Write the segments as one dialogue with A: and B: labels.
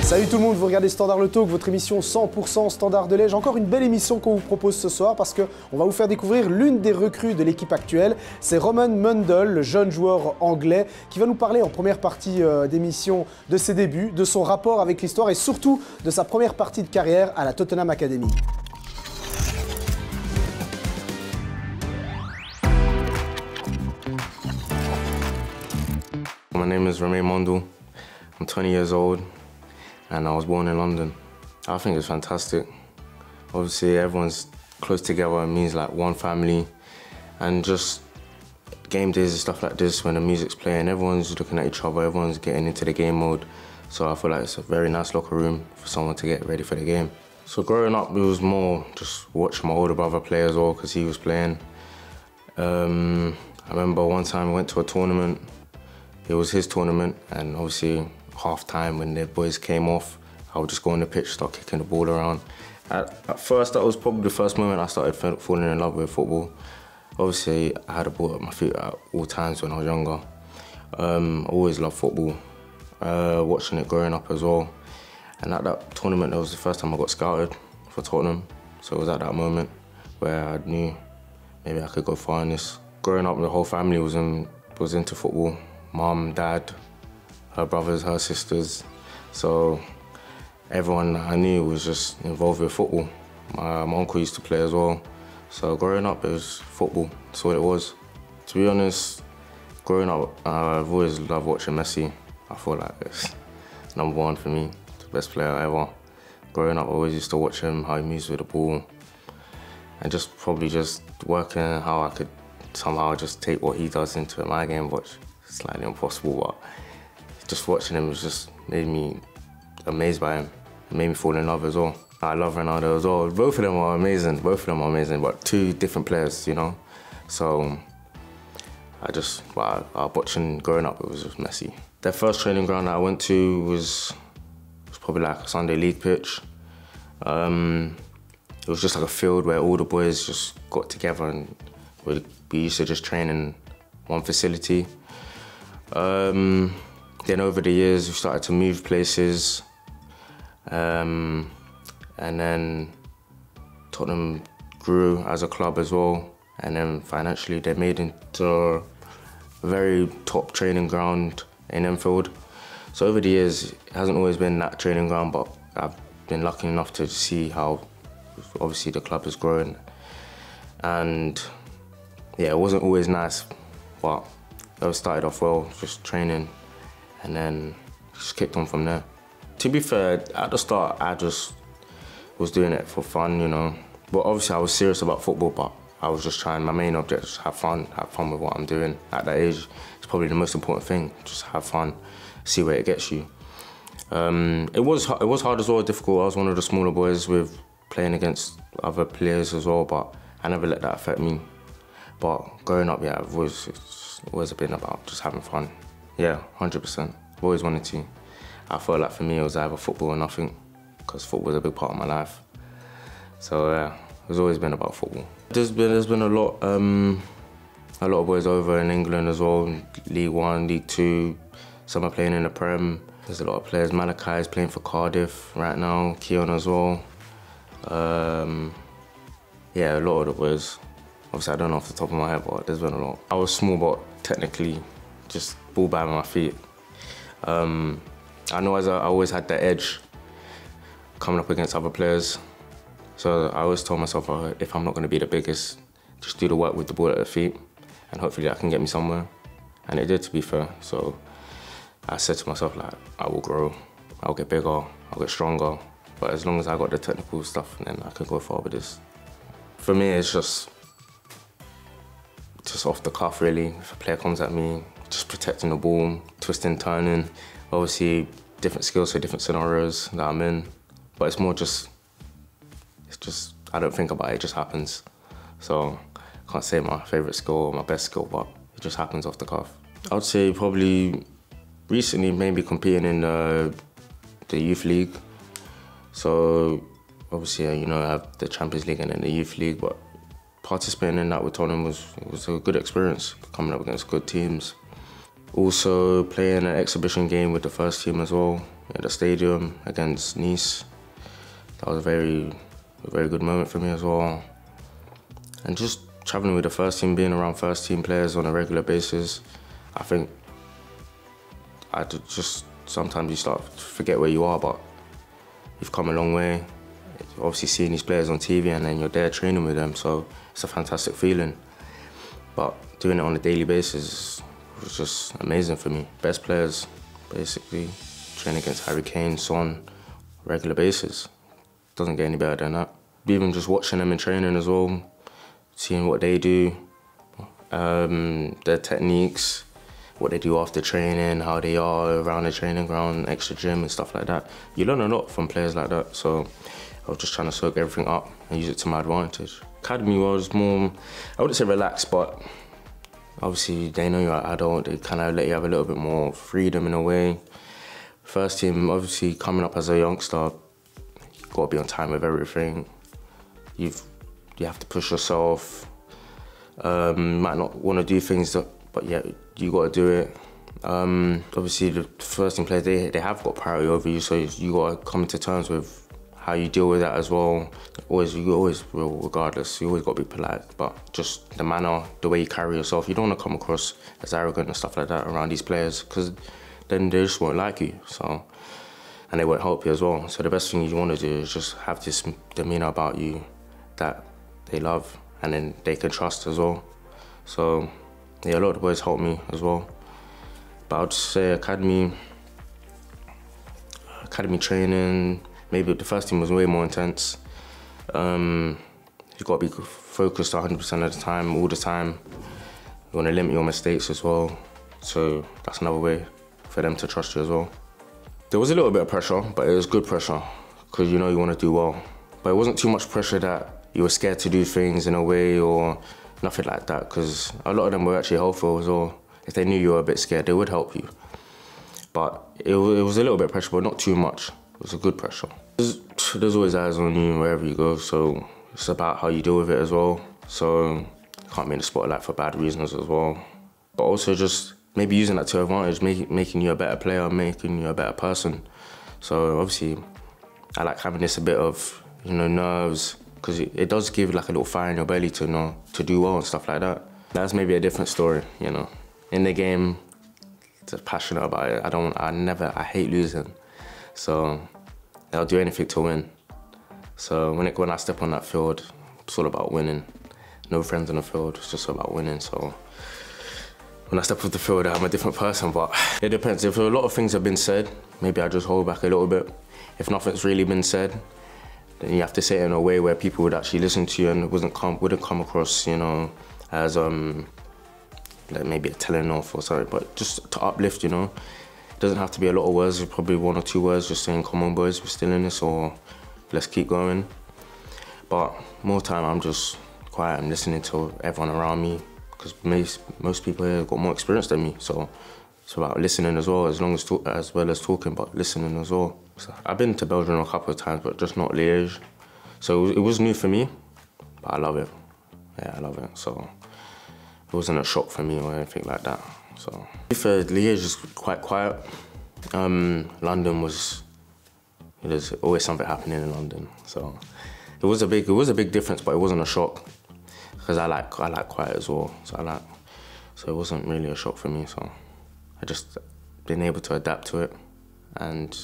A: Salut tout le monde, vous regardez Standard le Talk, votre émission 100% Standard de Liège. Encore une belle émission qu'on vous propose ce soir parce qu'on va vous faire découvrir l'une des recrues de l'équipe actuelle. C'est Romaine Mundle, le jeune joueur anglais, qui va nous parler en première partie d'émission de ses débuts, de son rapport avec l'histoire et surtout de sa première partie de carrière à la Tottenham Academy.
B: My name is Romaine Mundle. I'm 20 years old. And I was born in London. I think it's fantastic. Obviously, everyone's close together. It means like one family. And just game days and stuff like this, when the music's playing, everyone's looking at each other, everyone's getting into the game mode. So I feel like it's a very nice locker room for someone to get ready for the game. So growing up, it was more just watching my older brother play as well, because he was playing. I remember one time we went to a tournament. It was his tournament, and obviously, half time when the boys came off, I would just go on the pitch, start kicking the ball around. At first, that was probably the first moment I started falling in love with football. Obviously, I had a ball at my feet at all times when I was younger. I always loved football, watching it growing up as well. And at that tournament, that was the first time I got scouted for Tottenham. So it was at that moment where I knew maybe I could go far in this. Growing up, the whole family was into football. Mum, dad, her brothers, her sisters. So everyone I knew was just involved with football. My uncle used to play as well. So growing up, it was football. That's what it was. To be honest, growing up, I've always loved watching Messi. I feel like it's #1 for me, the best player ever. Growing up, I always used to watch him, how he moves with the ball, and just probably just working how I could somehow just take what he does into my game, which is slightly impossible, but just watching him just made me amazed by him. It made me fall in love as well. I love Ronaldo as well. Both of them are amazing. Both of them are amazing, but two different players, you know. So watching growing up, it was just Messi. The first training ground that I went to was probably like a Sunday league pitch. It was just like a field where all the boys just got together and we used to just train in one facility. Then over the years, we started to move places. And then Tottenham grew as a club as well. And then financially, they made into a very top training ground in Enfield. So over the years, it hasn't always been that training ground, but I've been lucky enough to see how obviously the club is growing. And yeah, it wasn't always nice, but it started off well, just training, and then just kicked on from there. To be fair, at the start, I just was doing it for fun, you know. But obviously I was serious about football, but I was just trying, my main object was have fun with what I'm doing. At that age, it's probably the most important thing, just have fun, see where it gets you. It was hard as well, difficult. I was one of the smaller boys with playing against other players as well, but I never let that affect me. But growing up, yeah, it's always been about just having fun. Yeah, 100%. Always wanted to. I felt like for me it was either football or nothing, because football was a big part of my life. So yeah, it's always been about football. There's been a lot of boys over in England as well, League One, League Two. Some are playing in the Prem. There's a lot of players. Malachi is playing for Cardiff right now, Keon as well. Yeah, a lot of the boys. Obviously, I don't know off the top of my head, but there's been a lot. I was small, but technically, just ball by my feet. I know I always had that edge coming up against other players. So I always told myself, if I'm not going to be the biggest, just do the work with the ball at the feet, and hopefully that can get me somewhere. And it did, to be fair. So I said to myself, like, I will grow, I'll get bigger, I'll get stronger. But as long as I got the technical stuff, then I can go far with this. For me, it's just off the cuff, really. If a player comes at me, just protecting the ball, twisting, turning. Obviously, different skills for different scenarios that I'm in. But it's more just, I don't think about it, it just happens. So I can't say my favourite skill or my best skill, but it just happens off the cuff. I would say probably recently maybe competing in the youth league. So obviously, you know, I have the Champions League and then the youth league, but participating in that with Tottenham was a good experience, coming up against good teams. Also playing an exhibition game with the first team as well at the stadium against Nice. That was a very good moment for me as well. And just travelling with the first team, being around first team players on a regular basis, I think sometimes you start to forget where you are, but you've come a long way. Obviously seeing these players on TV and then you're there training with them, so it's a fantastic feeling. But doing it on a daily basis was just amazing for me. Best players, basically, training against Harry Kane, Son, regular basis. Doesn't get any better than that. Even just watching them in training as well, seeing what they do, their techniques, what they do after training, how they are around the training ground, extra gym and stuff like that. You learn a lot from players like that, so I was just trying to soak everything up and use it to my advantage. Academy was more, I wouldn't say relaxed, but obviously they know you're an adult, they kind of let you have a little bit more freedom in a way. First team, obviously coming up as a youngster, you've got to be on time with everything. You have to push yourself. You might not want to do things, but yeah, you got to do it. Obviously the first team players, they have got priority over you, so you got to come to terms with how you deal with that as well. You always will, regardless. You always got to be polite, but just the manner, the way you carry yourself, you don't want to come across as arrogant and stuff like that around these players, because then they just won't like you. So, and they won't help you as well. So the best thing you want to do is just have this demeanor about you that they love and then they can trust as well. So yeah, a lot of the boys helped me as well. But I would say academy training, maybe the first team was way more intense. You got to be focused 100% of the time, all the time. You want to limit your mistakes as well. So that's another way for them to trust you as well. There was a little bit of pressure, but it was good pressure, because you know you want to do well. But it wasn't too much pressure that you were scared to do things in a way or nothing like that, because a lot of them were actually helpful as well. If they knew you were a bit scared, they would help you. But it was a little bit of pressure, but not too much. It was a good pressure. There's always eyes on you wherever you go, so it's about how you deal with it as well. So you can't be in the spotlight for bad reasons as well. But also just maybe using that to your advantage, making you a better player, making you a better person. So obviously, I like having this a bit of, nerves, because it does give like a little fire in your belly to do well and stuff like that. That's maybe a different story, In the game, just passionate about it. I hate losing. So I'll do anything to win. So when I step on that field, it's all about winning. No friends on the field, it's just about winning. So when I step off the field, I'm a different person, but it depends. If a lot of things have been said, maybe I just hold back a little bit. If nothing's really been said, then you have to say it in a way where people would actually listen to you and wouldn't come across, as like maybe a telling off or something, but just to uplift, It doesn't have to be a lot of words, probably 1 or 2 words, just saying, come on boys, we're still in this, or let's keep going. But more time, I'm just quiet and listening to everyone around me, because most people here have got more experience than me, so it's about listening as well, as well as talking, but listening as well. So I've been to Belgium a couple of times, but just not Liège. So it was new for me, but I love it. Yeah, I love it. So it wasn't a shock for me or anything like that. So if Liège is quite quiet, London there's always something happening in London. So it was a big difference, but it wasn't a shock, because I like quiet as well. So it wasn't really a shock for me. So I just been able to adapt to it and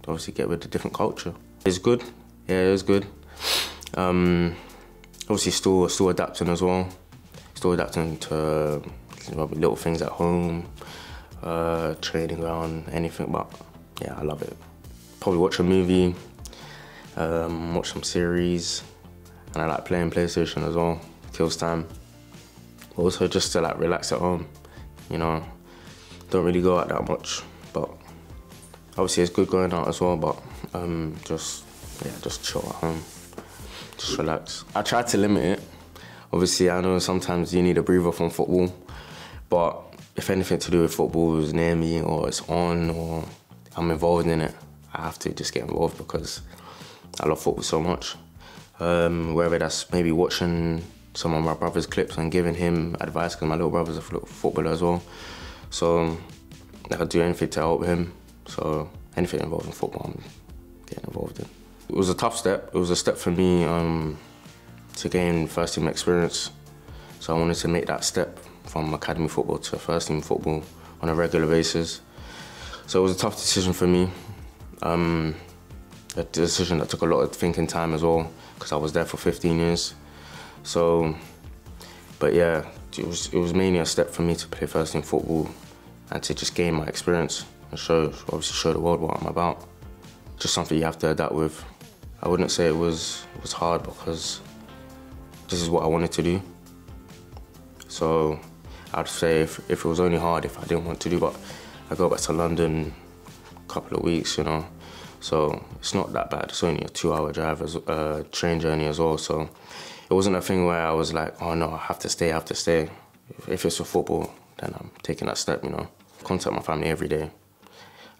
B: obviously get with the different culture. It's good. Yeah, it was good. Obviously still adapting as well. Still adapting to little things at home, training ground, anything, but yeah, I love it. Probably watch a movie, watch some series, and I like playing PlayStation as well, kills time. Also just to like relax at home, don't really go out that much, but obviously it's good going out as well, but just chill at home, just relax. I try to limit it. Obviously, I know sometimes you need a breather from football, but if anything to do with football is near me or it's on or I'm involved in it, I have to just get involved because I love football so much. Whether that's maybe watching some of my brother's clips and giving him advice, because my little brother's a footballer as well. So I could do anything to help him. So anything involved in football, I'm getting involved in. It was a tough step. It was a step for me to gain first team experience. So I wanted to make that step from academy football to first team football on a regular basis. So it was a tough decision for me. A decision that took a lot of thinking time as well, because I was there for 15 years. So, but yeah, it was mainly a step for me to play first team football and to just gain my experience and obviously show the world what I'm about. Just something you have to adapt with. I wouldn't say it was hard, because this is what I wanted to do. So I'd say if it was only hard if I didn't want to do, but I go back to London a couple of weeks, you know. So it's not that bad. It's only a 2-hour drive, train journey as well. So it wasn't a thing where I was like, oh no, I have to stay, I have to stay. If it's for football, then I'm taking that step, you know. Contact my family every day.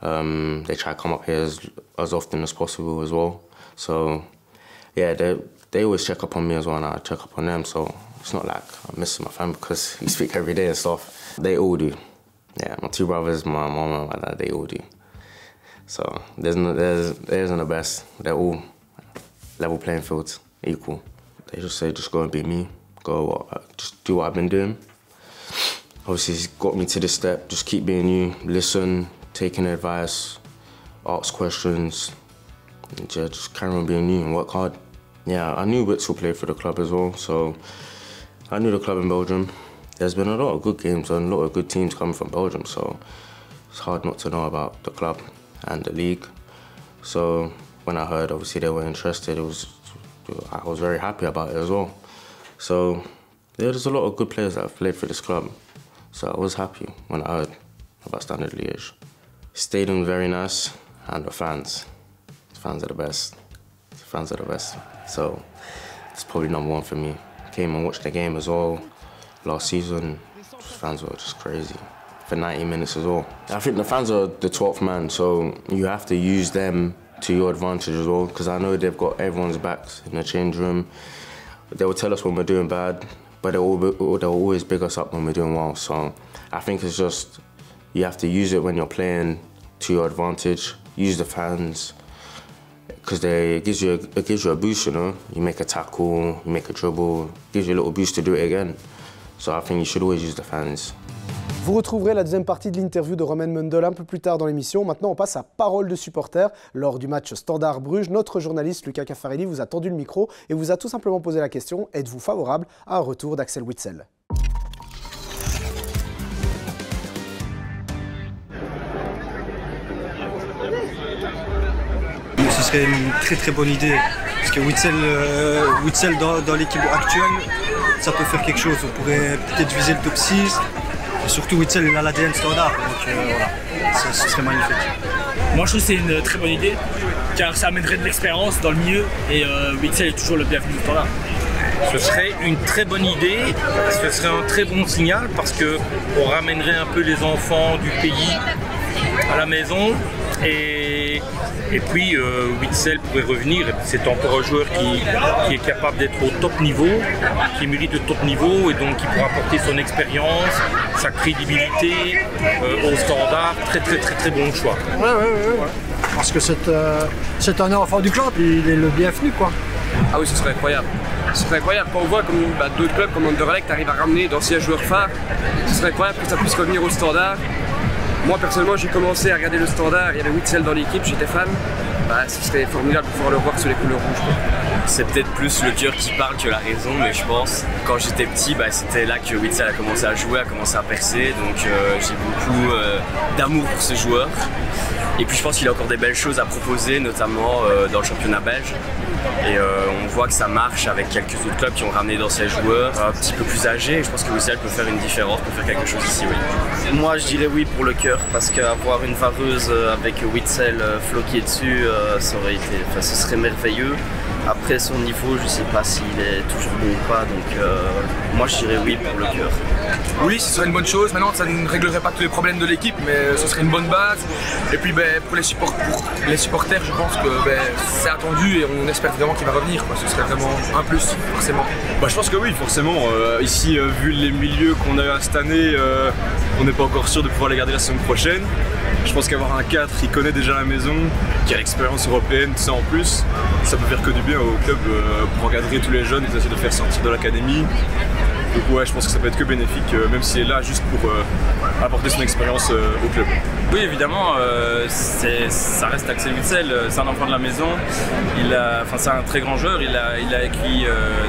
B: They try to come up here as often as possible as well. So yeah, they always check up on me as well, and I check up on them. So it's not like I'm missing my family, because we speak every day and stuff. They all do. Yeah, my 2 brothers, my mom and my dad, they all do. So there isn't the best. They're all level playing fields, equal. They just say, just go and be me. Just do what I've been doing. Obviously, it's got me to this step. Just keep being you, listen, taking advice, ask questions, and just carry on being you and work hard. Yeah, I knew Wits will play for the club as well, so I knew the club in Belgium. There's been a lot of good games and a lot of good teams coming from Belgium, so it's hard not to know about the club and the league. So when I heard obviously they were interested, I was very happy about it as well. So there's a lot of good players that have played for this club, so I was happy when I heard about Standard Liège. Stadium very nice, and the fans are the best. The fans are the best. So it's probably #1 for me. Came and watched the game as well last season. Fans were just crazy. For 90 minutes as well. I think the fans are the 12th man, so you have to use them to your advantage as well, because I know they've got everyone's backs in the change room. They will tell us when we're doing bad, but they'll always big us up when we're doing well. So I think it's just, you have to use it when you're playing to your advantage. Use the fans, because it gives you a boost, you know. You make a tackle, you make a dribble, it gives you a little boost to do it again. So I think you should always use the fans.
A: Vous retrouverez la deuxième partie de l'interview de Romaine Mundle un peu plus tard dans l'émission. Maintenant, on passe à parole de supporter. Lors du match Standard-Bruges, notre journaliste Lucas Caffarelli vous a tendu le micro et vous a tout simplement posé la question: êtes-vous favorable à un retour d'Axel Witsel?
C: Ce serait une très très bonne idée, parce que Witsel dans l'équipe actuelle, ça peut faire quelque chose. On pourrait peut-être viser le top 6. Et surtout Witsel il a l'ADN Standard, donc voilà, ce serait magnifique.
D: Moi je trouve que c'est une très bonne idée, car ça amènerait de l'expérience dans le milieu, et Witsel est toujours le bienvenu du Standard.
E: Ce serait une très bonne idée, ce serait un très bon signal, parce qu'on ramènerait un peu les enfants du pays à la maison, et puis Witsel pourrait revenir. C'est encore un joueur qui est capable d'être au top niveau, qui mérite le top niveau, et donc qui pourra apporter son expérience, sa crédibilité au Standard. Très bon choix.
F: Ouais. Parce que c'est un enfant du club, il est le bienvenu, quoi.
G: Ah oui, ce serait incroyable. Ce serait incroyable quand on voit comme d'autres clubs comme Anderlecht arrivent à ramener d'anciens joueurs phares. Ce serait incroyable que ça puisse revenir au Standard. Moi personnellement, j'ai commencé à regarder le Standard, il y avait Witsel dans l'équipe, j'étais fan. Ce serait formidable de pouvoir le voir sur les couleurs rouges.
H: C'est peut-être plus le cœur qui parle que la raison, mais je pense quand j'étais petit, c'était là que Witsel a commencé à jouer, a commencé à percer, donc j'ai beaucoup d'amour pour ce joueur. Et puis je pense qu'il a encore des belles choses à proposer, notamment dans le championnat belge. Et on voit que ça marche avec quelques autres clubs qui ont ramené d'anciens joueurs un petit peu plus âgés. Et je pense que Witsel peut faire une différence, peut faire quelque chose ici, oui.
I: Moi je dirais oui pour le cœur, parce qu'avoir une vareuse avec Witsel floqué dessus, ce serait merveilleux. Après son niveau, je sais pas s'il est toujours bon ou pas, donc moi je dirais oui pour le cœur.
J: Oui, ce serait une bonne chose. Maintenant, ça ne réglerait pas tous les problèmes de l'équipe, mais ce serait une bonne base. Et puis pour les supporters, je pense que c'est attendu et on espère vraiment qu'il va revenir, quoi. Ce serait vraiment un plus, forcément.
K: Je pense que oui, forcément. Ici, vu les milieux qu'on a eu cette année, on n'est pas encore sûr de pouvoir les garder la saison prochaine. Je pense qu'avoir un 4 qui connaît déjà la maison, qui a l'expérience européenne, tout ça en plus, ça peut faire que du bien au club pour encadrer tous les jeunes et essayer de faire sortir de l'académie. Donc ouais, je pense que ça peut être que bénéfique, même s'il est là juste pour apporter son expérience au club.
E: Oui, évidemment, ça reste Axel Witsel, c'est un enfant de la maison. C'est un très grand joueur, il a acquis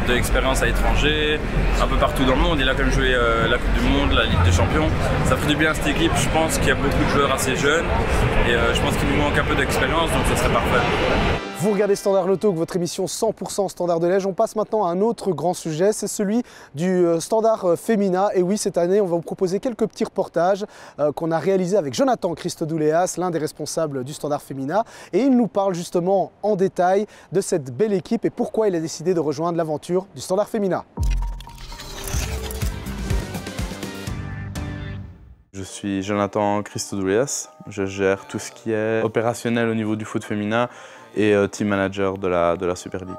E: de l'expérience à l'étranger, un peu partout dans le monde. Il a quand même joué la Coupe du Monde, la Ligue des Champions. Ça fait du bien à cette équipe. Je pense qu'il y a beaucoup de joueurs assez jeunes et je pense qu'il nous manque un peu d'expérience, donc ce serait parfait.
A: Vous regardez Standard Loto, votre émission 100% Standard de Liège. On passe maintenant à un autre grand sujet, c'est celui du Standard féminin. Et oui, cette année, on va vous proposer quelques petits reportages qu'on a réalisés avec Jonathan Christodouléas, l'un des responsables du Standard féminin. Et il nous parle justement en détail de cette belle équipe et pourquoi il a décidé de rejoindre l'aventure du Standard féminin.
L: Je suis Jonathan Christodouléas, je gère tout ce qui est opérationnel au niveau du foot féminin et team manager de la Super League.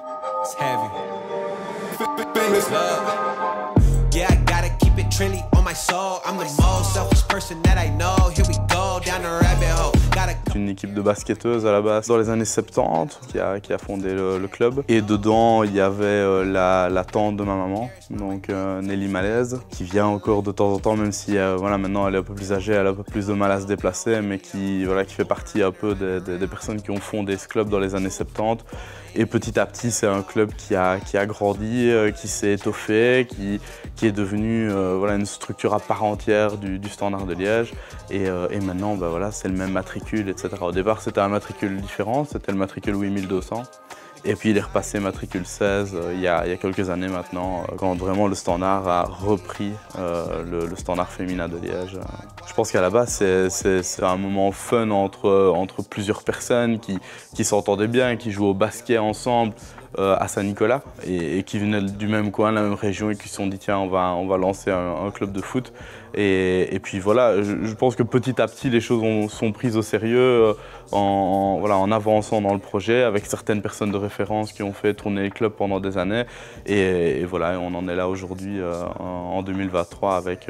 L: C'est une équipe de basketteuses à la base dans les années 70 qui a fondé le club. Et dedans, il y avait la tante de ma maman, donc Nelly Malaise, qui vient encore de temps en temps, même si maintenant elle est un peu plus âgée, elle a un peu plus de mal à se déplacer, mais qui fait partie un peu des personnes qui ont fondé ce club dans les années 70. Et petit à petit, c'est un club qui a grandi, qui s'est étoffé, qui est devenu une structure à part entière du Standard de Liège. Et maintenant, c'est le même matricule, etc. Au départ, c'était un matricule différent, c'était le matricule 8200. Et puis il est repassé matricule 16 il y a quelques années maintenant, quand vraiment le Standard a repris le Standard féminin de Liège. Je pense qu'à la base, c'est un moment fun entre plusieurs personnes qui s'entendaient bien, qui jouaient au basket ensemble à Saint-Nicolas et qui venaient du même coin, de la même région et qui se sont dit tiens, on va lancer un club de foot. Et puis voilà, je pense que petit à petit les choses sont prises au sérieux en avançant dans le projet avec certaines personnes de référence qui ont fait tourner le club pendant des années. Et voilà, on en est là aujourd'hui en 2023 avec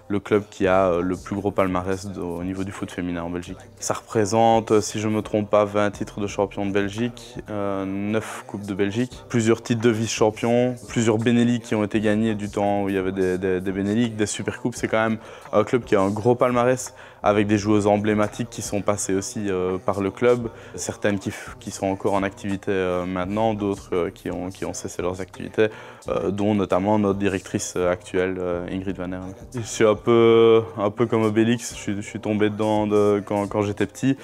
L: le club qui a le plus gros palmarès au niveau du foot féminin en Belgique. Ça représente, si je ne me trompe pas, 20 titres de champion de Belgique, 9 coupes de Belgique, plusieurs titres de vice-champion, plusieurs Benelux qui ont été gagnés du temps où il y avait des Benelux, des Supercoupes. C'est quand même un club qui a un gros palmarès avec des joueuses emblématiques qui sont passées aussi par le club, certaines qui sont encore en activité maintenant, d'autres qui ont cessé leurs activités, dont notamment notre directrice actuelle, Ingrid Van Herle. Je suis un peu comme Obélix, je suis tombé dedans quand j'étais petit.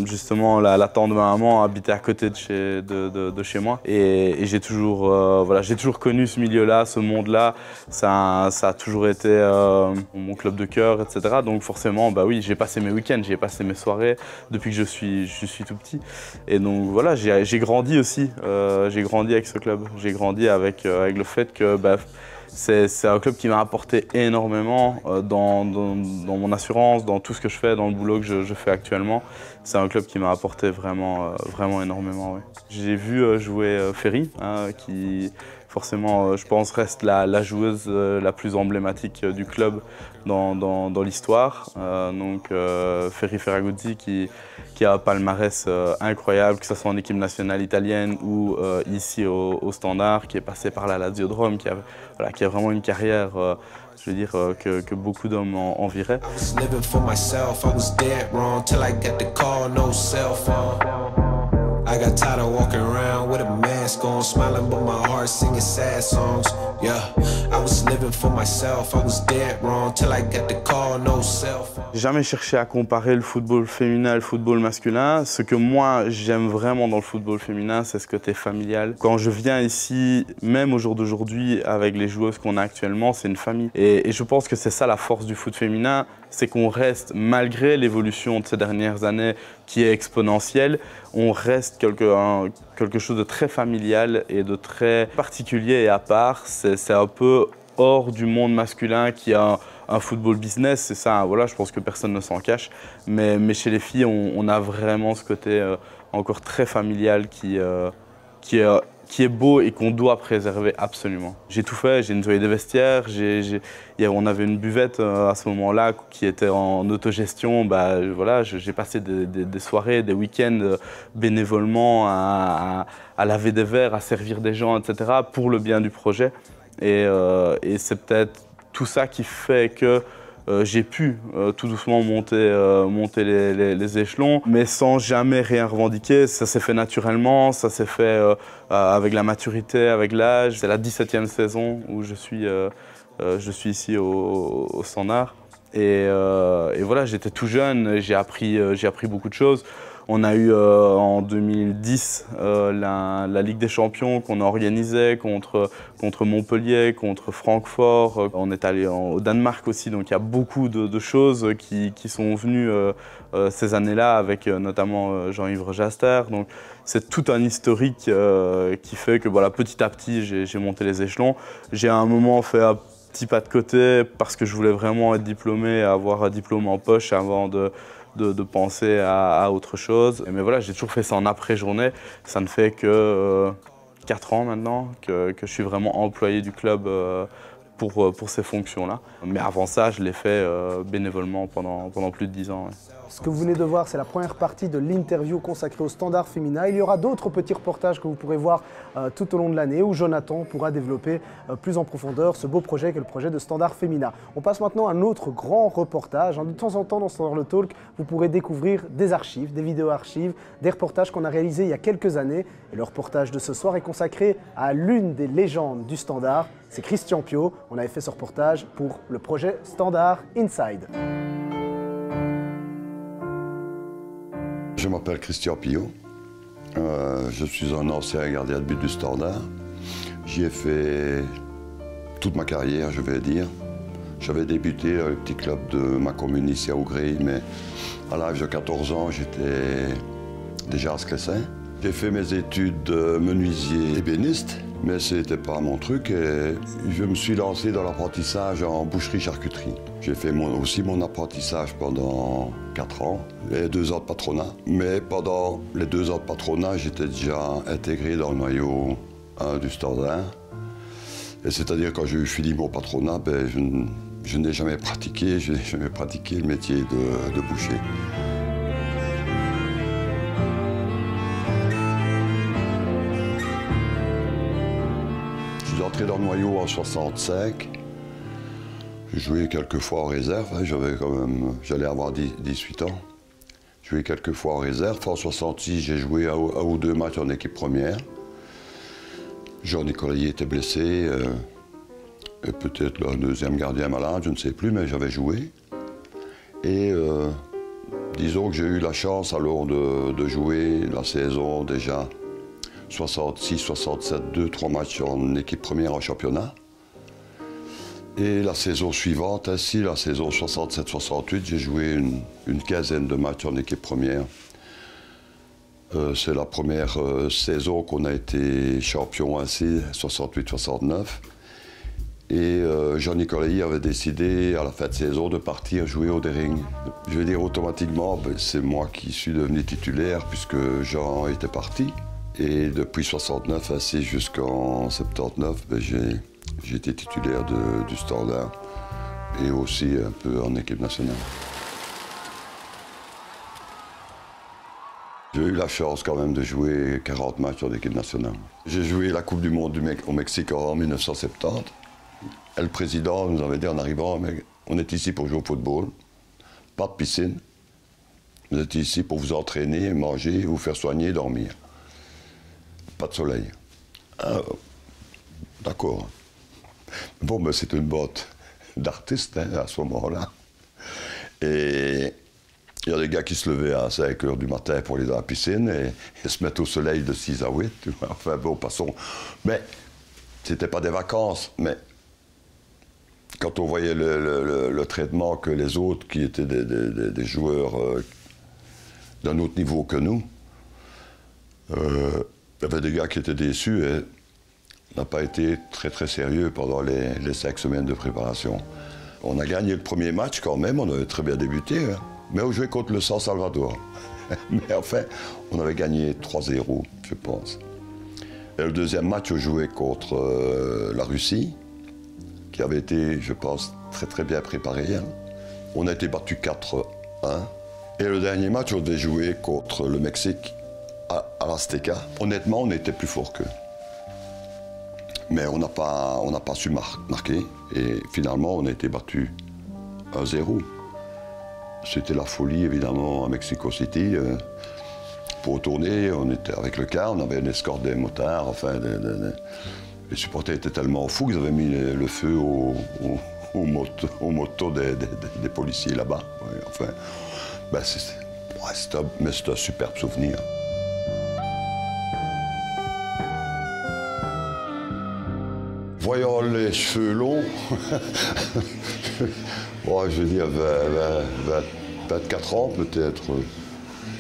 L: Justement, la tante de ma maman habitait à côté de chez moi et j'ai toujours connu ce milieu-là, ce monde-là. Ça a toujours été mon club de cœur, etc. Donc forcément, oui, j'ai passé mes week-ends, j'ai passé mes soirées depuis que je suis tout petit. Et donc voilà, j'ai grandi aussi, j'ai grandi avec ce club. J'ai grandi avec le fait que c'est un club qui m'a apporté énormément dans mon assurance, dans tout ce que je fais, dans le boulot que je fais actuellement. C'est un club qui m'a apporté vraiment énormément. Oui. J'ai vu jouer Ferry, qui forcément, je pense, reste la joueuse la plus emblématique du club dans l'histoire. Donc Ferry Ferraguzzi qui a un palmarès incroyable, que ce soit en équipe nationale italienne ou ici au Standard, qui est passé par la Lazio de Rome, qui a vraiment une carrière, je veux dire, que beaucoup d'hommes envieraient. I got tired of walking around with a mask on, smiling but my heart singing sad songs. Yeah, I was living for myself, I was dead wrong till I got the call, no cell phone. J'ai jamais cherché à comparer le football féminin et le football masculin. Ce que moi j'aime vraiment dans le football féminin, c'est ce côté familial. Quand je viens ici, même au jour d'aujourd'hui, avec les joueuses qu'on a actuellement, c'est une famille. Et je pense que c'est ça la force du foot féminin. c'est qu'on reste, malgré l'évolution de ces dernières années qui est exponentielle, on reste quelque chose de très familial et de très particulier et à part. C'est un peu hors du monde masculin qui a un football business, c'est ça, voilà, je pense que personne ne s'en cache. Mais chez les filles, on a vraiment ce côté encore très familial qui est beau et qu'on doit préserver absolument. J'ai tout fait, j'ai nettoyé des vestiaires, on avait une buvette à ce moment-là qui était en autogestion. Bah, voilà, j'ai passé des soirées, des week-ends bénévolement à laver des verres, à servir des gens, etc. pour le bien du projet. Et c'est peut-être tout ça qui fait que j'ai pu tout doucement monter les échelons, mais sans jamais rien revendiquer. Ça s'est fait naturellement, ça s'est fait avec la maturité, avec l'âge. C'est la 17e saison où je suis ici au Standard. Et voilà, j'étais tout jeune, j'ai appris beaucoup de choses. On a eu en 2010 la Ligue des Champions qu'on a organisée contre Montpellier, contre Francfort. On est allé au Danemark aussi, donc il y a beaucoup de choses qui sont venues ces années-là, avec notamment Jean-Yves Jaster. Donc c'est tout un historique qui fait que voilà, petit à petit j'ai monté les échelons. J'ai à un moment fait un petit pas de côté parce que je voulais vraiment être diplômé, avoir un diplôme en poche avant de penser à autre chose. Mais voilà, j'ai toujours fait ça en après-journée. Ça ne fait que 4 ans maintenant que je suis vraiment employé du club pour ces fonctions-là. Mais avant ça, je l'ai fait bénévolement pendant plus de 10 ans. Ouais.
A: Ce que vous venez de voir, c'est la première partie de l'interview consacrée au standard féminin. Il y aura d'autres petits reportages que vous pourrez voir tout au long de l'année où Jonathan pourra développer plus en profondeur ce beau projet qu'est le projet de standard féminin. On passe maintenant à un autre grand reportage. De temps en temps, dans Standard le Talk, vous pourrez découvrir des archives, des vidéos archives, des reportages qu'on a réalisés il y a quelques années. Et le reportage de ce soir est consacré à l'une des légendes du standard. C'est Christian Piot. On avait fait ce reportage pour le projet Standard Inside.
M: Je m'appelle Christian Piot, je suis un ancien gardien de but du Standard. J'y ai fait toute ma carrière, je vais dire. J'avais débuté dans le petit club de ma commune ici à Ougrey, mais à l'âge de 14 ans, j'étais déjà à Sclessin. J'ai fait mes études de menuisier ébéniste, mais ce n'était pas mon truc et je me suis lancé dans l'apprentissage en boucherie-charcuterie. J'ai fait aussi mon apprentissage pendant 4 ans et 2 ans de patronat. Mais pendant les 2 ans de patronat, j'étais déjà intégré dans le noyau 1 du Standard. Et c'est-à-dire quand j'ai eu fini mon patronat, je n'ai jamais pratiqué le métier de boucher. Je suis entré dans le noyau en 65. J'ai joué quelques fois en réserve, j'allais avoir 18 ans. J'ai joué quelques fois en réserve. En 66, j'ai joué un ou 2 matchs en équipe première. Jean-Nicolas était blessé, et peut-être le deuxième gardien malade, je ne sais plus, mais j'avais joué. Et disons que j'ai eu la chance alors de jouer la saison déjà 66, 67, 2-3 matchs en équipe première en championnat. Et la saison suivante, ainsi, la saison 67-68, j'ai joué une quinzaine de matchs en équipe première. C'est la première saison qu'on a été champion ainsi, 68-69. Et Jean-Nicolas avait décidé à la fin de saison de partir jouer au Dering. Je veux dire automatiquement, c'est moi qui suis devenu titulaire puisque Jean était parti. Et depuis 69 ainsi jusqu'en 79, j'ai été titulaire du Standard et aussi un peu en équipe nationale. J'ai eu la chance quand même de jouer 40 matchs en équipe nationale. J'ai joué la Coupe du Monde au Mexique en 1970. Et le président nous avait dit en arrivant, on est ici pour jouer au football, pas de piscine. Vous êtes ici pour vous entraîner, manger, vous faire soigner, dormir. Pas de soleil. D'accord. Bon, c'est une botte d'artiste à ce moment-là. Et il y a des gars qui se levaient à 5 h du matin pour aller dans la piscine et se mettre au soleil de 6 à 8. Enfin bon, passons. Mais c'était pas des vacances, mais quand on voyait le traitement que les autres, qui étaient des joueurs d'un autre niveau que nous, il y avait des gars qui étaient déçus et on n'a pas été très très sérieux pendant les 5 semaines de préparation. On a gagné le premier match quand même, on avait très bien débuté, hein, mais on jouait contre le San Salvador. Mais enfin, on avait gagné 3-0, je pense. Et le deuxième match, on jouait contre la Russie, qui avait été, je pense, très très bien préparé. Hein. On a été battu 4-1. Et le dernier match, on devait jouer contre le Mexique à l'Azteca. Honnêtement, on était plus fort qu'eux. Mais on n'a pas su marquer. Et finalement, on a été battu 1-0. C'était la folie, évidemment, à Mexico City. Pour retourner, on était avec le car, on avait une escorte des motards. Enfin, les supporters étaient tellement fous qu'ils avaient mis le feu aux motos des policiers là-bas. Ouais, enfin, ben c'était un superbe souvenir. Voyant les cheveux longs, ouais, je veux dire 24 ans peut-être,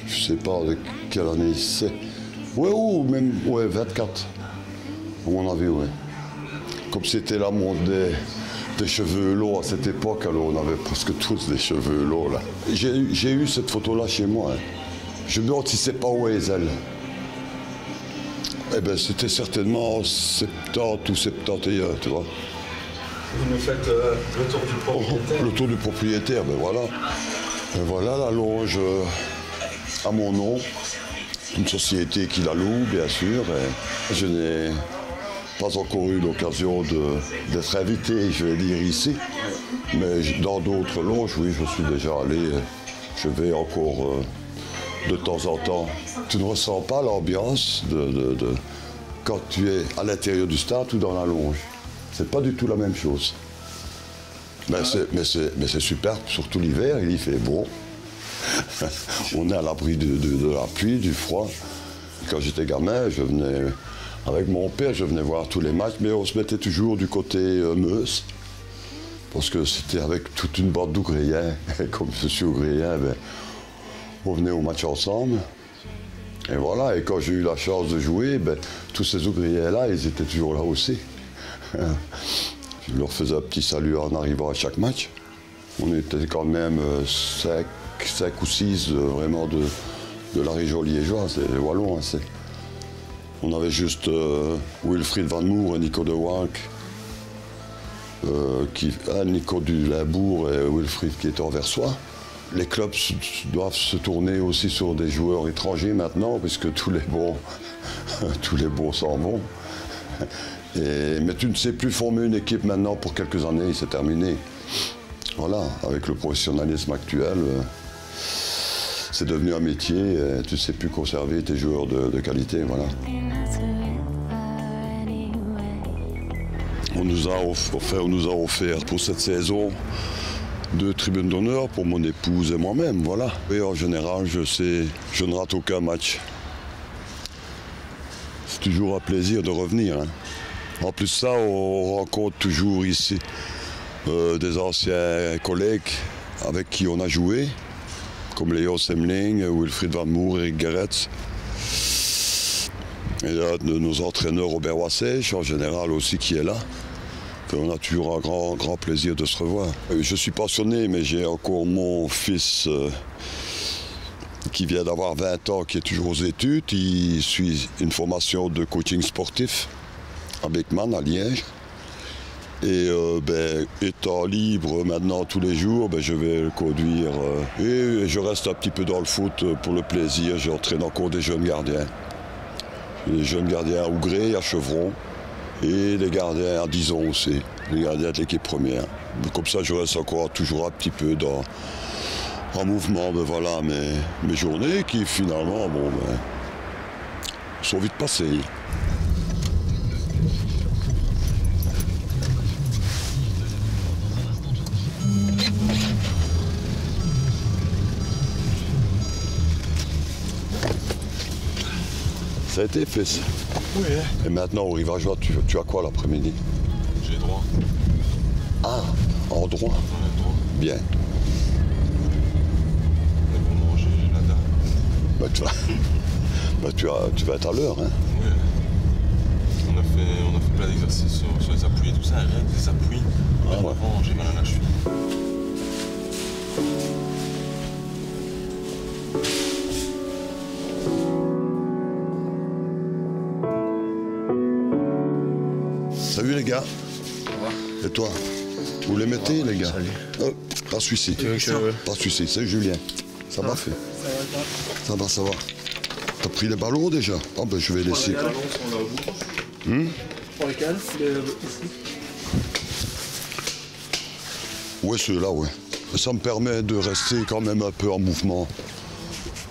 M: je ne sais pas de quelle année c'est. Ouais, ou même 24, à mon avis, ouais. Comme c'était la mode des cheveux longs à cette époque, alors on avait presque tous des cheveux longs là. J'ai eu cette photo-là chez moi. Hein. Je me demande si c'est pas Wezel. Eh bien, c'était certainement 70 ou 71, tu vois.
K: Vous nous faites le tour du propriétaire.
M: Le tour du propriétaire, ben voilà. Ben voilà la loge à mon nom. Une société qui la loue, bien sûr. Et je n'ai pas encore eu l'occasion d'être invité, je vais dire, ici. Mais dans d'autres loges, oui, je suis déjà allé. Je vais encore de temps en temps. Tu ne ressens pas l'ambiance quand tu es à l'intérieur du stade ou dans la loge. C'est pas du tout la même chose. Mais c'est super, surtout l'hiver, il y fait beau. On est à l'abri de la pluie, du froid. Quand j'étais gamin, je venais avec mon père, je venais voir tous les matchs, mais on se mettait toujours du côté Meuse. Parce que c'était avec toute une bande d'ouvriers. Comme je suis ouvrier, ben, on venait au match ensemble. Et voilà, et quand j'ai eu la chance de jouer, ben, tous ces ouvriers-là, ils étaient toujours là aussi. Je leur faisais un petit salut en arrivant à chaque match. On était quand même 5 ou 6 vraiment de la région liégeoise, les Wallons. Hein, on avait juste Wilfried Van Moer et Nico de Wank, Nico du Limbourg et Wilfried qui était anversois. Les clubs doivent se tourner aussi sur des joueurs étrangers maintenant, puisque tous les bons s'en vont. Mais tu ne sais plus former une équipe maintenant pour quelques années, c'est terminé. Voilà, avec le professionnalisme actuel, c'est devenu un métier, et tu ne sais plus conserver tes joueurs de qualité, voilà. On nous a offert pour cette saison 2 tribunes d'honneur pour mon épouse et moi-même, voilà. Et en général, je ne rate aucun match. C'est toujours un plaisir de revenir. Hein. En plus de ça, on rencontre toujours ici des anciens collègues avec qui on a joué, comme Léo Semling, Wilfried Van Moer, Eric Gerets. Et là, nos entraîneurs Robert Wassèche, en général aussi, qui est là. On a toujours un grand plaisir de se revoir. Je suis passionné, mais j'ai encore mon fils qui vient d'avoir 20 ans, qui est toujours aux études. Il suit une formation de coaching sportif à Beckman, à Liège. Et étant libre maintenant tous les jours, je vais le conduire. Et je reste un petit peu dans le foot pour le plaisir. J'entraîne encore des jeunes gardiens. Des jeunes gardiens à Ougré, à Chevron. Et les gardiens à Dizon aussi, les gardiens de l'équipe première. Comme ça, je reste encore toujours un petit peu en mouvement. Voilà mes journées qui finalement sont vite passées. Ça a été fait. Oui. Et maintenant, au Rivageois, tu as quoi l'après-midi?
K: J'ai droit.
M: Ah, En droit. Bien.
K: Et pour manger la dame.
M: Tu vas être à l'heure, hein.
K: Oui. On a fait plein d'exercices sur les appuis et tout ça, rien que des appuis. Avant, j'ai mal à la cheville.
M: Salut les gars. Et toi? Vous les mettez les gars?
K: Salut.
M: Pas celui-ci. Pas celui-ci, c'est Julien. Ça va fait? Ça va. T'as pris les ballons déjà? Ah ben je vais laisser.
K: Les ballons sont là au bout.
F: Pour lesquels? Ici.
M: Ouais, ceux-là, ouais. Ça me permet de rester quand même un peu en mouvement.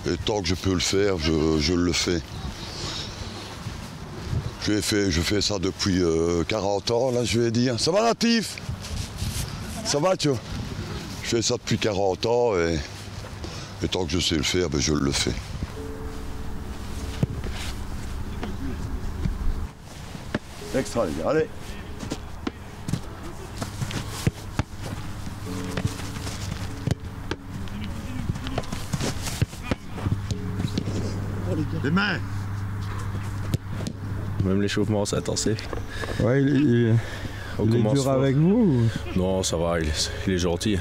M: Et tant que je peux le faire, je le fais. Je fais ça depuis 40 ans, là, je vais dire. Ça va, Natif? Ça va, tu vois? Je fais ça depuis 40 ans et tant que je sais le faire, ben, je le fais. Extra, les gars, allez! Les mains!
N: Même l'échauffement, c'est intensif.
O: Ouais, il est dur
N: fort.
O: avec vous ou...
N: Non, ça va, il est gentil.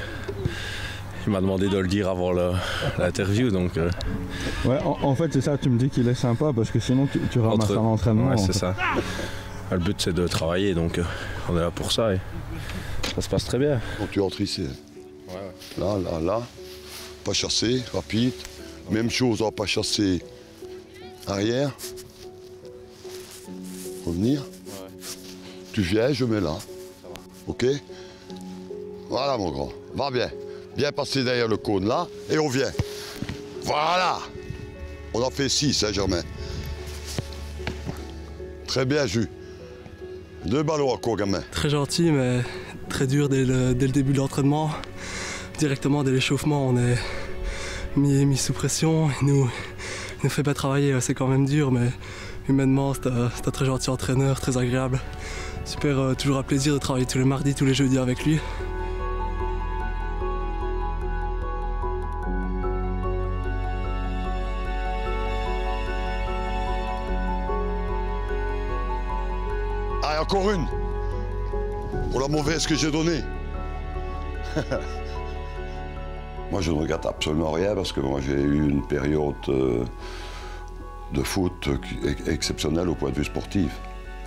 N: Il m'a demandé de le dire avant l'interview, donc...
O: Ouais, en fait, c'est ça, tu me dis qu'il est sympa, parce que sinon, tu ramasses un entraînement.
N: Ouais, c'est ça. Le but, c'est de travailler, donc on est là pour ça, et ça se passe très bien.
M: Quand tu entres ici, là, pas chasser, rapide. Même chose, pas chasser arrière. Revenir. Ouais. Tu viens, je mets là. Ok? Voilà mon grand. Va bien. Viens passer derrière le cône là et on vient. Voilà. On en fait 6, hein, Germain. Très bien, Jus. 2 ballons encore, gamin.
P: Très gentil, mais très dur dès le début de l'entraînement. Directement dès l'échauffement, on est mis sous pression. Il nous fait pas travailler, c'est quand même dur, mais humainement, c'est un très gentil entraîneur, très agréable. Super, toujours un plaisir de travailler tous les mardis, tous les jeudis avec lui.
M: Ah, encore une. Pour la mauvaise que j'ai donnée. Moi, je ne regrette absolument rien parce que moi, j'ai eu une période de foot exceptionnelle au point de vue sportif.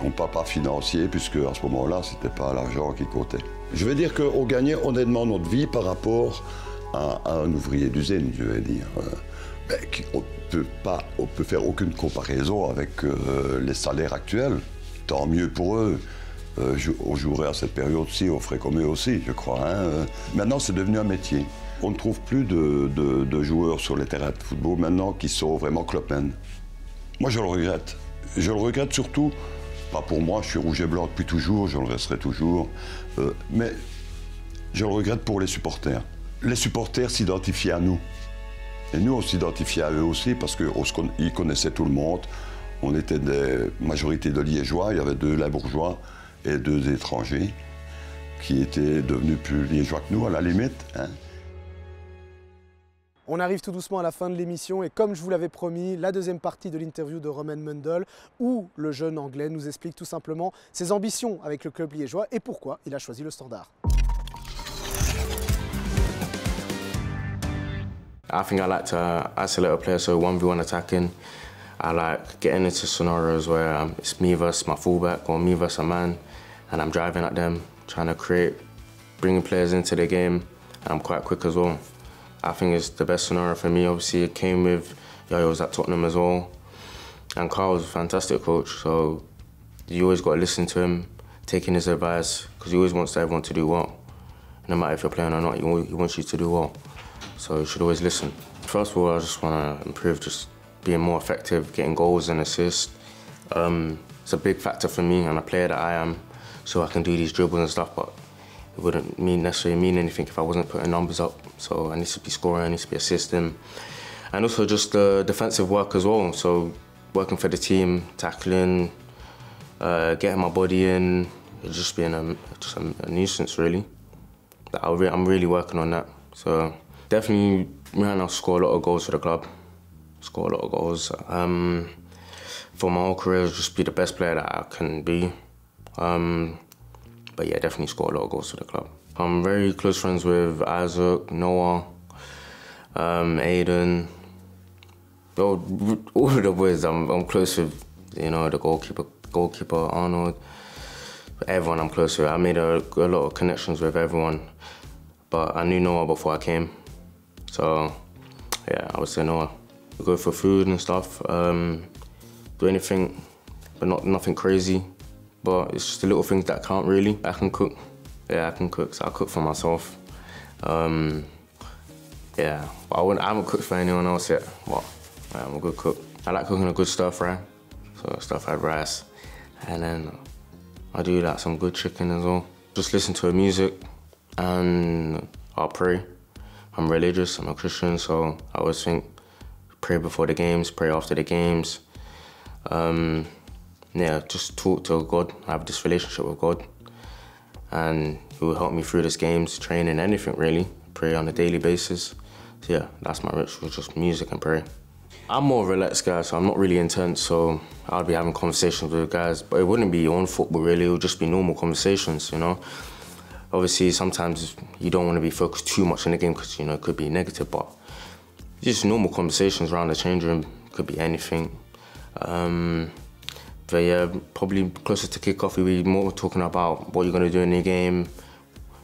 M: On parle pas financier, puisque à ce moment-là, c'était pas l'argent qui comptait. Je vais dire qu'on gagnait honnêtement notre vie par rapport à un ouvrier d'usine, je vais dire. On peut faire aucune comparaison avec les salaires actuels. Tant mieux pour eux. On jouerait à cette période-ci, on ferait comme eux aussi, je crois. Hein. Maintenant, c'est devenu un métier. On ne trouve plus de joueurs sur les terrains de football maintenant qui sont vraiment clubmen. Moi, je le regrette. Je le regrette surtout, pas pour moi, je suis rouge et blanc depuis toujours, je le resterai toujours, mais je le regrette pour les supporters. Les supporters s'identifiaient à nous. Et nous, on s'identifiait à eux aussi parce qu'ils connaissaient tout le monde. On était des majorités de Liégeois, il y avait 2 Limbourgeois et 2 étrangers qui étaient devenus plus Liégeois que nous, à la limite. Hein.
A: On arrive tout doucement à la fin de l'émission et comme je vous l'avais promis, la deuxième partie de l'interview de Romaine Mundle où le jeune anglais nous explique tout simplement ses ambitions avec le club liégeois et pourquoi il a choisi le Standard.
B: I think I like to isolate a player, so 1v1 attacking. I like getting into scenarios where it's me versus my fullback or me versus a man and I'm driving at them, trying to bringing players into the game, and I'm quite quick as well. I think it's the best scenario for me. Obviously, it came with Yayo's at Tottenham as well. And Carl's a fantastic coach, so you always got to listen to him, taking his advice, because he always wants everyone to do well. No matter if you're playing or not, he wants you to do well. So you should always listen. First of all, I just want to improve just being more effective, getting goals and assists. It's a big factor for me and a player that I am, so I can do these dribbles and stuff, but it wouldn't necessarily mean anything if I wasn't putting numbers up. So I need to be scoring, I need to be assisting. And also just defensive work as well. So working for the team, tackling, getting my body in, just being a nuisance really. I'm really working on that. So definitely right now score a lot of goals for the club. Score a lot of goals. For my whole career, just be the best player that I can be. But yeah, definitely score a lot of goals for the club. I'm very close friends with Isaac, Noah, Aiden. All of the boys I'm close with, you know, the goalkeeper Arnold. Everyone I'm close with. I made a lot of connections with everyone. But I knew Noah before I came. So yeah, I would say Noah. We go for food and stuff, do anything, but nothing crazy. But it's just the little things that count really. I can cook. Yeah, I can cook, so I cook for myself. Yeah, but I haven't cooked for anyone else yet. But I'm a good cook. I like cooking a good stir fry. So stir-fried rice. And then I do like some good chicken as well. Just listen to music and I'll pray. I'm religious, I'm a Christian, so I always think pray before the games, pray after the games. Yeah, just talk to God, have this relationship with God. And He will help me through these games, training, anything really. Pray on a daily basis. So yeah, that's my ritual, just music and prayer. I'm more of a relaxed guy, so I'm not really intense, so I'll be having conversations with guys, but it wouldn't be on football really, it would just be normal conversations, you know. Obviously, sometimes you don't want to be focused too much in the game because, you know, it could be negative, but just normal conversations around the change room, could be anything. But yeah, probably closer to kick-off, we'll be more talking about what you're going to do in the game,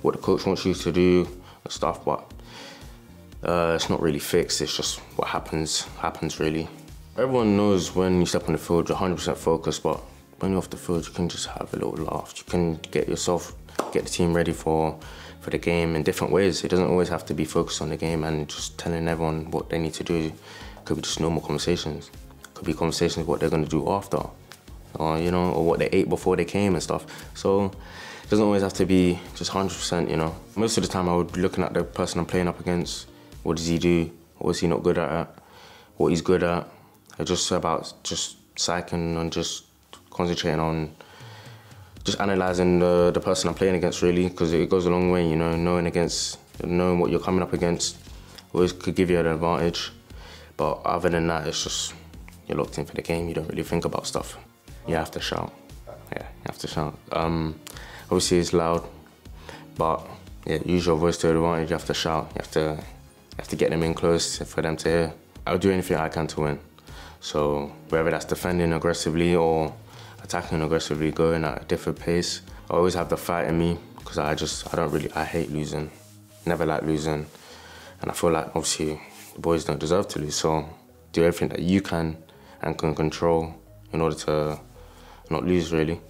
B: what the coach wants you to do, and stuff, but it's not really fixed, it's just what happens really. Everyone knows when you step on the field, you're 100% focused, but when you're off the field, you can just have a little laugh. You can get the team ready for the game in different ways. It doesn't always have to be focused on the game and just telling everyone what they need to do. It could be just normal conversations. It could be conversations what they're going to do after, or, you know, or what they ate before they came and stuff. So it doesn't always have to be just 100%, you know. Most of the time I would be looking at the person I'm playing up against. What does he do? What is he not good at? What he's good at? It's just about just psyching and just concentrating on just analysing the person I'm playing against really, because it goes a long way, you know, knowing what you're coming up against always could give you an advantage. But other than that, it's just, you're locked in for the game, you don't really think about stuff. You have to shout. Yeah, you have to shout. Obviously it's loud, but yeah, use your voice to advantage, you have to shout, you have to get them in close for them to hear. I'll do anything I can to win. So whether that's defending aggressively or attacking aggressively, going at a different pace, I always have the fight in me because I hate losing, never like losing. And I feel like obviously the boys don't deserve to lose, so do everything that you can and can control in order to not lose really.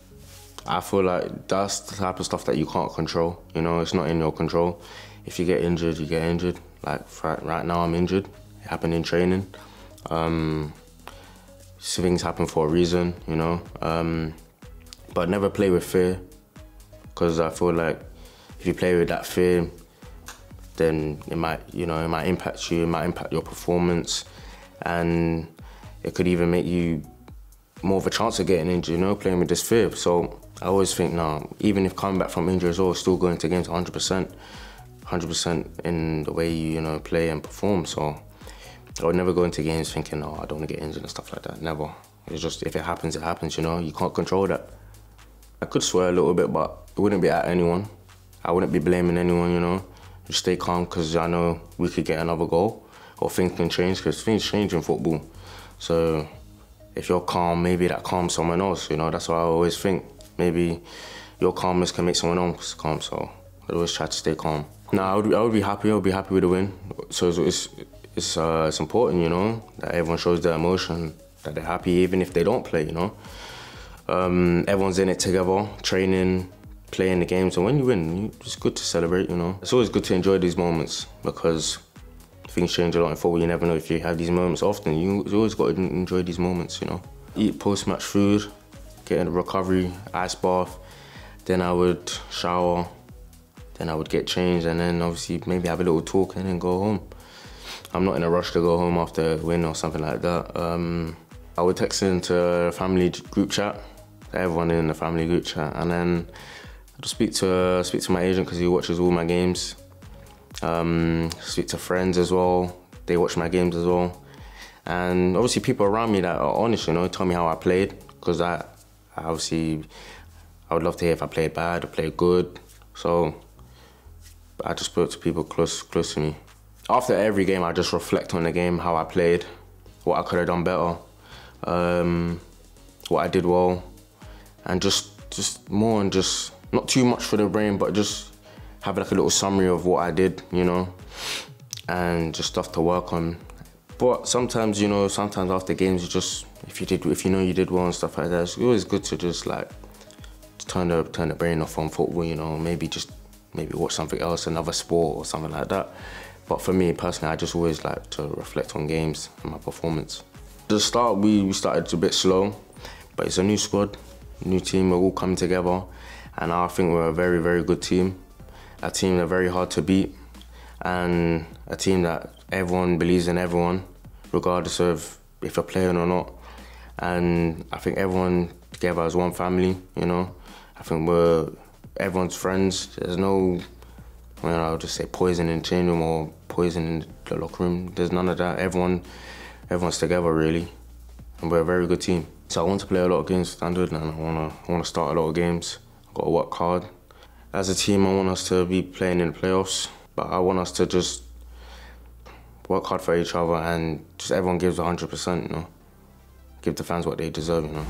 B: I feel like that's the type of stuff that you can't control, you know, it's not in your control. If you get injured, you get injured. Like right now I'm injured, it happened in training. Things happen for a reason, you know. But never play with fear, because I feel like if you play with that fear, then it might impact you, it might impact your performance, and it could even make you more of a chance of getting injured, you know, playing with this fear. So I always think, no, even if coming back from injury as well, still going to games 100% in the way you know, play and perform. So I would never go into games thinking, oh, I don't want to get injured and stuff like that, never. It's just, if it happens, it happens, you know, you can't control that. I could swear a little bit, but it wouldn't be at anyone. I wouldn't be blaming anyone, you know. Just stay calm, because I know we could get another goal, or things can change, because things change in football. So if you're calm, maybe that calms someone else, you know, that's what I always think. Maybe your calmness can make someone else calm, so I always try to stay calm. I would be happy with the win. So it's important, you know, that everyone shows their emotion, that they're happy even if they don't play, you know. Everyone's in it together, training, playing the games, and when you win, it's good to celebrate, you know. It's always good to enjoy these moments, because things change a lot in football. You never know if you have these moments often. You always got to enjoy these moments, you know. Eat post-match food, get in a recovery, ice bath, then I would shower, then I would get changed, and then obviously maybe have a little talk and then go home. I'm not in a rush to go home after a win or something like that. I would text into a family group chat, everyone in the family group chat, and then I just speak to my agent because he watches all my games. Speak to friends as well. They watch my games as well. And obviously people around me that are honest, you know, tell me how I played, because I would love to hear if I played bad or played good. So I just spoke to people close to me. After every game, I just reflect on the game, how I played, what I could have done better, what I did well, and just more, and just not too much for the brain, but just have like a little summary of what I did, you know, and just stuff to work on. But sometimes, you know, sometimes after games, you just, if you know you did well and stuff like that, it's always good to just like turn the brain off on football, you know, maybe watch something else, another sport or something like that. But for me personally, I just always like to reflect on games and my performance. At the start, we started a bit slow, but it's a new squad, new team, we're all coming together, and I think we're a very, very good team. A team that's very hard to beat, and a team that everyone believes in everyone, regardless of if they're playing or not. And I think everyone together as one family, you know. I think everyone's friends. There's no, I'll just say poison in the change room or poison in the locker room. There's none of that. Everyone's together really, and we're a very good team. So I want to play a lot of games for Standard, and I want to start a lot of games. I've got to work hard. As a team, I want us to be playing in the playoffs, but I want us to just work hard for each other, and just everyone gives 100%, you know. Give the fans what they deserve, you know.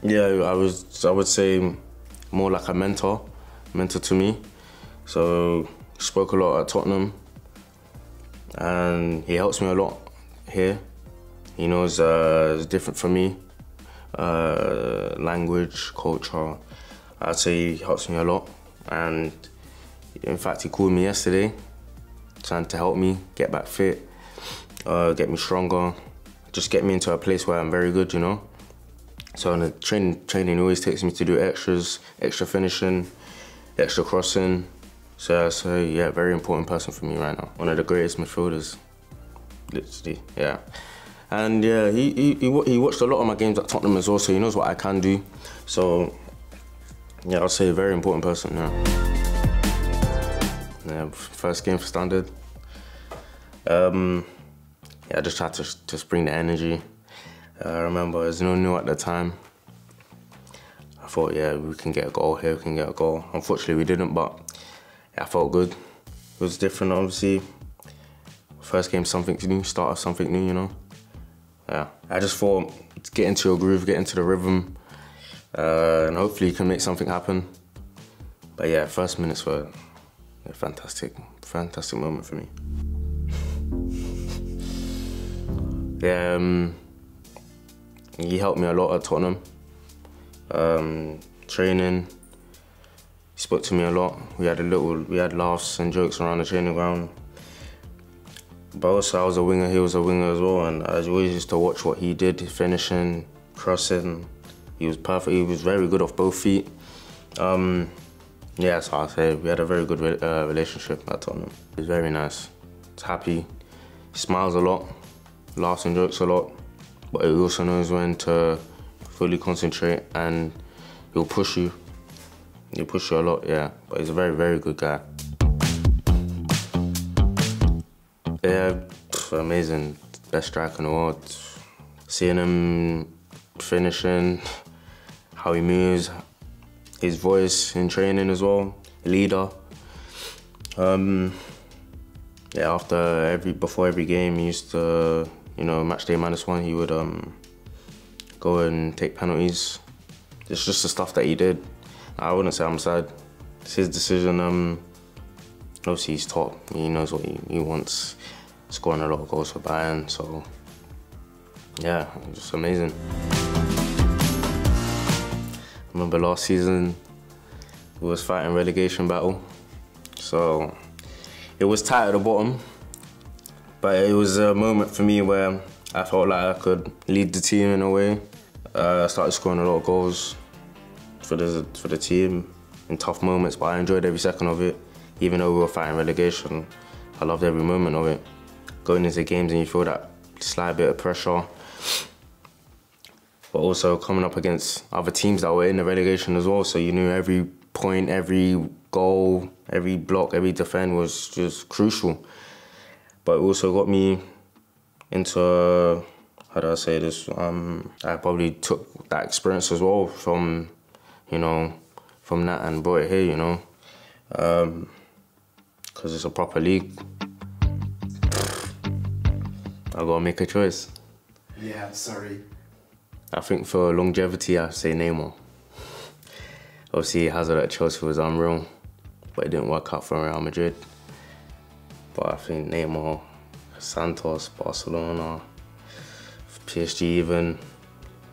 B: Yeah, I would say more like a mentor to me. So he spoke a lot at Tottenham, and he helps me a lot here. He knows it's different for me. Language, culture, I'd say he helps me a lot. And in fact, he called me yesterday, trying to help me get back fit, get me stronger, just get me into a place where I'm very good, you know. So in the training always takes me to do extras, extra finishing, extra crossing. So yeah, very important person for me right now. One of the greatest midfielders, literally, yeah. And yeah, he watched a lot of my games at Tottenham as well, so he knows what I can do. So yeah, I'll say a very important person, yeah. Yeah, first game for Standard. Yeah, I just tried to just bring the energy. I remember it was new at the time. I thought, yeah, we can get a goal here, we can get a goal. Unfortunately, we didn't, but yeah, I felt good. It was different, obviously. First game, something new, start of something new, you know. Yeah, I just thought, get into a groove, get into the rhythm, and hopefully you can make something happen. But yeah, first minutes were a fantastic moment for me. Yeah, he helped me a lot at Tottenham. Training, he spoke to me a lot. We had laughs and jokes around the training ground. But also I was a winger, he was a winger as well, and I always used to watch what he did, finishing, crossing. He was perfect, he was very good off both feet. Yeah, so I'll say we had a very good relationship at Tottenham. He's very nice, he's happy, he smiles a lot, laughs and jokes a lot, but he also knows when to fully concentrate, and he'll push you. He'll push you a lot, yeah, but he's a very, very good guy. Yeah, amazing, best striker in the world. Seeing him finishing, how he moves, his voice in training as well, leader. Yeah, before every game, he used to, match day -1, he would go and take penalties. It's just the stuff that he did. I wouldn't say I'm sad. It's his decision. Obviously, he's top. He knows what he wants. Scoring a lot of goals for Bayern, so yeah, just amazing. I remember last season, we was fighting relegation battle. So it was tight at the bottom, but it was a moment for me where I felt like I could lead the team in a way. I started scoring a lot of goals for the team in tough moments, but I enjoyed every second of it. Even though we were fighting relegation, I loved every moment of it. Going into games and you feel that slight bit of pressure. but also coming up against other teams that were in the relegation as well. So you knew every point, every goal, every block, every defend was just crucial. But it also got me into, how do I say this? I probably took that experience as well from, you know, from that and brought it here, you know, because it's a proper league. I gotta make a choice.
A: Yeah, sorry.
B: I think for longevity, I say Neymar. Obviously, Hazard at Chelsea was unreal, but it didn't work out for Real Madrid. But I think Neymar, Santos, Barcelona, PSG even,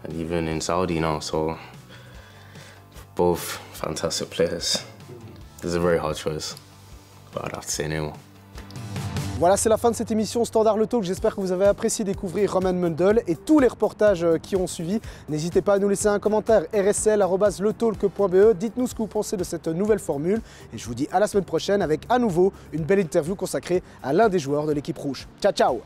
B: and even in Saudi now, so both fantastic players. It's a very hard choice, but I'd have to say Neymar.
A: Voilà, c'est la fin de cette émission Standard le Talk. J'espère que vous avez apprécié découvrir Romaine Mundle et tous les reportages qui ont suivi. N'hésitez pas à nous laisser un commentaire rsl@letalk.be. Dites-nous ce que vous pensez de cette nouvelle formule. Et je vous dis à la semaine prochaine avec à nouveau une belle interview consacrée à l'un des joueurs de l'équipe rouge. Ciao, ciao!